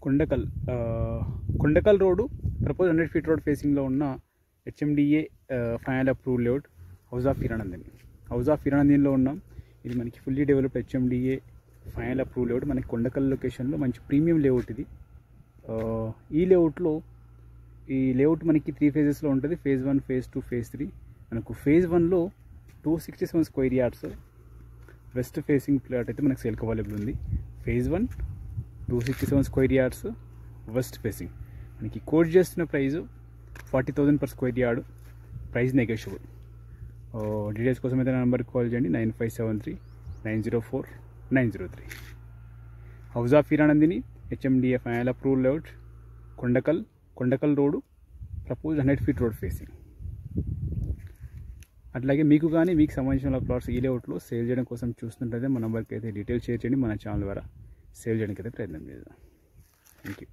Kondakal Kondakal road propose 100 feet road ఫేసింగ్లో ఉన్న HMDA final approve layout house of హిరానందినిలో ఉన్నాం. ఇది మనకి fully developed HMDA final approve layout. మనకి కొండకల్ లొకేషన్లో మంచి ప్రీమియం లేఅవుట్ ఇది. ఈ లేఅవుట్ మనకి 3 phases ఉంటుంది. phase 1, phase 2, phase 3. మనకు phase 1లో 267 square yards west facing plot అయితే మనకు సేల్కి అవైలబుల్ ఉంది. phase 1 267 square yards west facing. మనకి కోట్ చేస్తున్న price 40,000 per square yard. Price negotiable. Details కోసం అయితే నా నెంబర్కి కాల్ చేయండి 9573-904-903. House of Hiranandani HMDA final approve layout Kondakal road propose 100 feet road facing. అట్లాగే మీకు కానీ మీకు సంబంధించిన ప్లాట్స్ ఈ లేఅవుట్లో సేల్ చేయడం కోసం చూస్తుంటే మన నెంబర్కి అయితే డీటెయిల్స్ షేర్ చేయండి. మన ఛానల్ ద్వారా సేల్ చేయడానికి అయితే ప్రయత్నం చేద్దాం. Thank you.